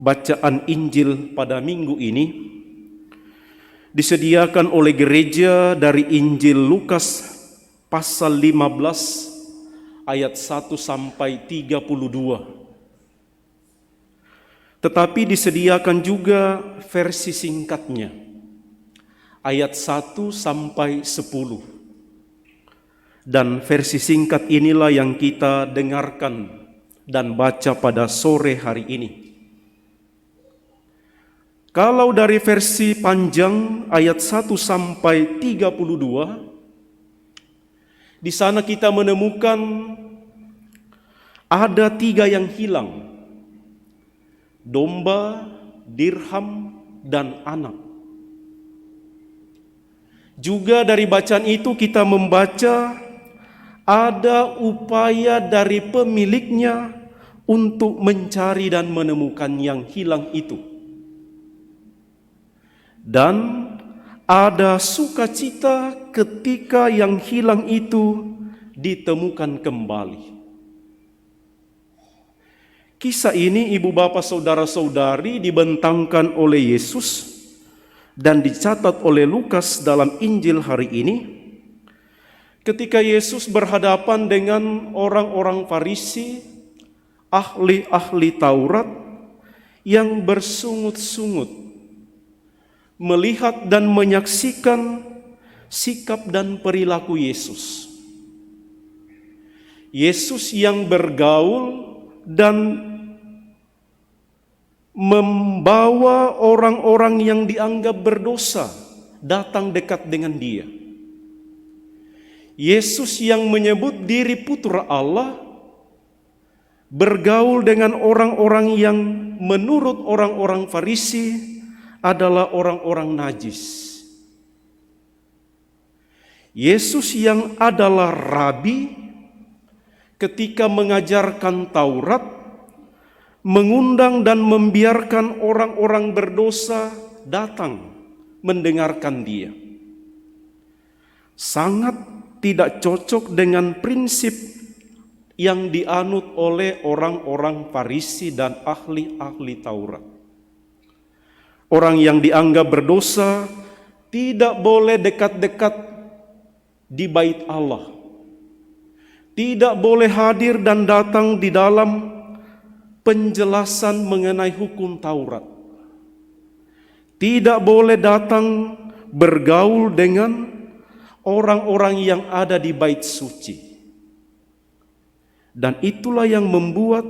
Bacaan Injil pada minggu ini disediakan oleh gereja dari Injil Lukas pasal 15 ayat 1 sampai 32. Tetapi disediakan juga versi singkatnya ayat 1 sampai 10. Dan versi singkat inilah yang kita dengarkan dan baca pada sore hari ini. Kalau dari versi panjang ayat 1 sampai 32, di sana kita menemukan ada 3 yang hilang: domba, dirham, dan anak. Juga dari bacaan itu kita membaca ada upaya dari pemiliknya untuk mencari dan menemukan yang hilang itu. Dan ada sukacita ketika yang hilang itu ditemukan kembali. Kisah ini, ibu bapak saudara-saudari, dibentangkan oleh Yesus dan dicatat oleh Lukas dalam Injil hari ini ketika Yesus berhadapan dengan orang-orang Farisi, ahli-ahli Taurat yang bersungut-sungut melihat dan menyaksikan sikap dan perilaku Yesus. Yesus yang bergaul dan membawa orang-orang yang dianggap berdosa datang dekat dengan Dia. Yesus yang menyebut diri putra Allah bergaul dengan orang-orang yang menurut orang-orang Farisi adalah orang-orang najis. Yesus yang adalah rabi ketika mengajarkan Taurat, mengundang dan membiarkan orang-orang berdosa datang mendengarkan Dia. Sangat tidak cocok dengan prinsip yang dianut oleh orang-orang Farisi dan ahli-ahli Taurat. Orang yang dianggap berdosa tidak boleh dekat-dekat di bait Allah. Tidak boleh hadir dan datang di dalam penjelasan mengenai hukum Taurat. Tidak boleh datang bergaul dengan orang-orang yang ada di bait suci. Dan itulah yang membuat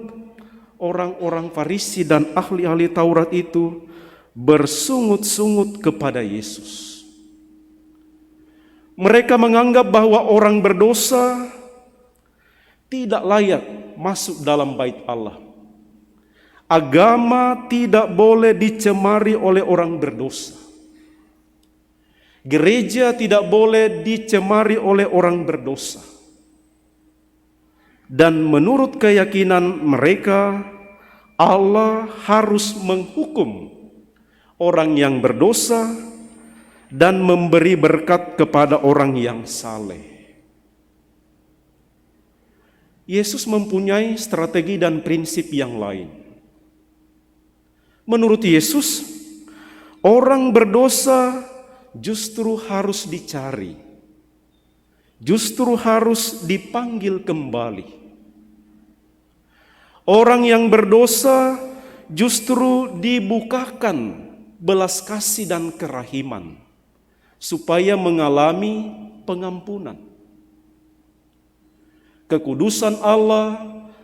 orang-orang Farisi dan ahli-ahli Taurat itu bersungut-sungut kepada Yesus. Mereka menganggap bahwa orang berdosa tidak layak masuk dalam bait Allah. Agama tidak boleh dicemari oleh orang berdosa. Gereja tidak boleh dicemari oleh orang berdosa. Dan menurut keyakinan mereka, Allah harus menghukum orang yang berdosa dan memberi berkat kepada orang yang saleh. Yesus mempunyai strategi dan prinsip yang lain. Menurut Yesus, orang berdosa justru harus dicari, justru harus dipanggil kembali. Orang yang berdosa justru dibukakan belas kasih dan kerahiman supaya mengalami pengampunan. Kekudusan Allah,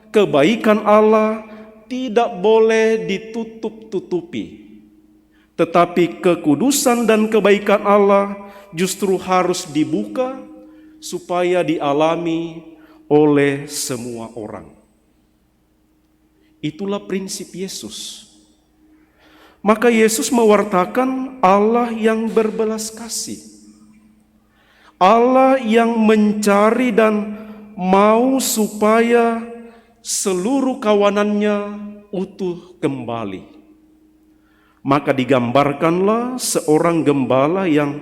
kebaikan Allah tidak boleh ditutup-tutupi. Tetapi kekudusan dan kebaikan Allah justru harus dibuka supaya dialami oleh semua orang. Itulah prinsip Yesus. Maka Yesus mewartakan Allah yang berbelas kasih. Allah yang mencari dan mau supaya seluruh kawanannya utuh kembali. Maka digambarkanlah seorang gembala yang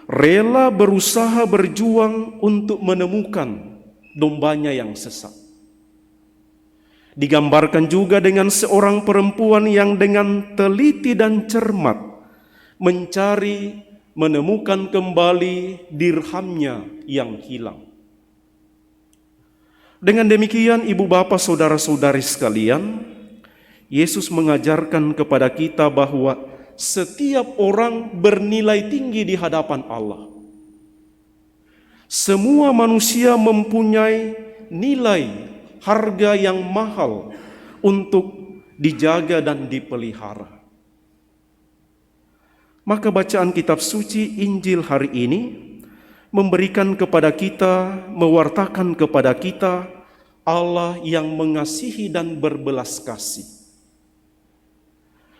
rela berusaha berjuang untuk menemukan dombanya yang sesat. Digambarkan juga dengan seorang perempuan yang dengan teliti dan cermat mencari, menemukan kembali dirhamnya yang hilang. Dengan demikian, ibu bapak saudara-saudari sekalian, Yesus mengajarkan kepada kita bahwa setiap orang bernilai tinggi di hadapan Allah. Semua manusia mempunyai nilai harga yang mahal untuk dijaga dan dipelihara. Maka bacaan kitab suci Injil hari ini memberikan kepada kita, mewartakan kepada kita Allah yang mengasihi dan berbelas kasih.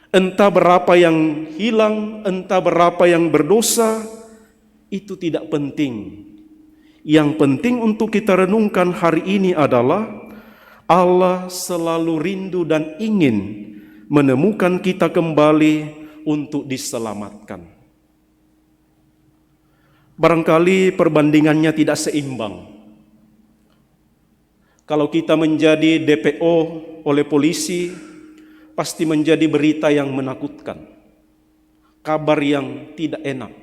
Entah berapa yang hilang, entah berapa yang berdosa, itu tidak penting. Yang penting untuk kita renungkan hari ini adalah Allah selalu rindu dan ingin menemukan kita kembali untuk diselamatkan. Barangkali perbandingannya tidak seimbang. Kalau kita menjadi DPO oleh polisi, pasti menjadi berita yang menakutkan, kabar yang tidak enak.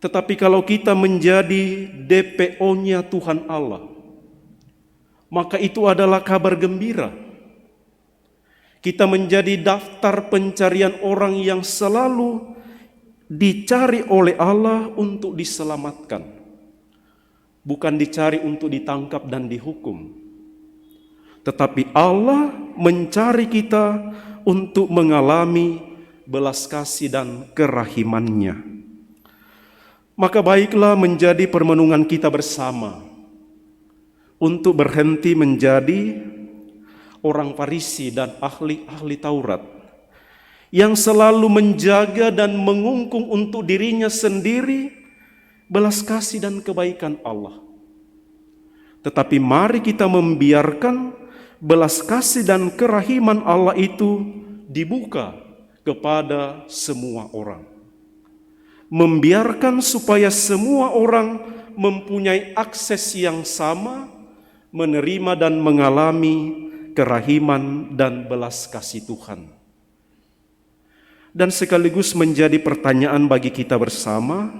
Tetapi kalau kita menjadi DPO-nya Tuhan Allah, maka itu adalah kabar gembira. Kita menjadi daftar pencarian orang yang selalu dicari oleh Allah untuk diselamatkan. Bukan dicari untuk ditangkap dan dihukum. Tetapi Allah mencari kita untuk mengalami belas kasih dan kerahimannya. Maka baiklah menjadi permenungan kita bersama untuk berhenti menjadi orang Farisi dan ahli-ahli Taurat yang selalu menjaga dan mengungkung untuk dirinya sendiri belas kasih dan kebaikan Allah. Tetapi mari kita membiarkan belas kasih dan kerahiman Allah itu dibuka kepada semua orang. Membiarkan supaya semua orang mempunyai akses yang sama menerima dan mengalami kerahiman dan belas kasih Tuhan. Dan sekaligus menjadi pertanyaan bagi kita bersama,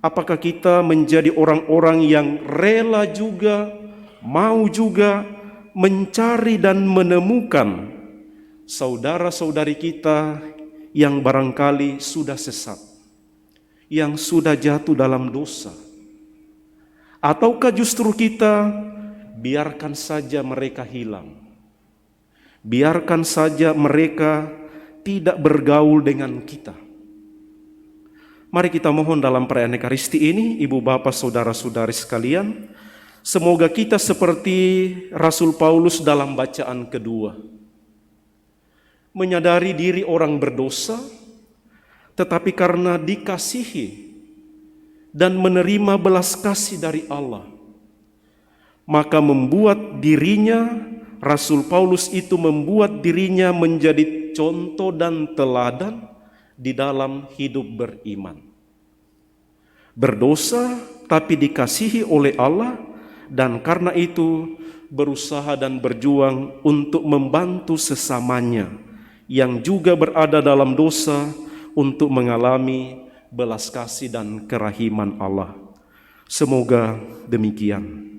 apakah kita menjadi orang-orang yang rela juga, mau juga mencari dan menemukan saudara-saudari kita yang barangkali sudah sesat, yang sudah jatuh dalam dosa? Ataukah justru kita biarkan saja mereka hilang, biarkan saja mereka tidak bergaul dengan kita? Mari kita mohon dalam perayaan Ekaristi ini, ibu bapak saudara-saudari sekalian, semoga kita seperti Rasul Paulus dalam bacaan kedua, menyadari diri orang berdosa, tetapi karena dikasihi dan menerima belas kasih dari Allah, maka membuat dirinya, Rasul Paulus itu membuat dirinya menjadi contoh dan teladan di dalam hidup beriman. Berdosa tapi dikasihi oleh Allah, dan karena itu berusaha dan berjuang untuk membantu sesamanya yang juga berada dalam dosa untuk mengalami belas kasih dan kerahiman Allah. Semoga demikian.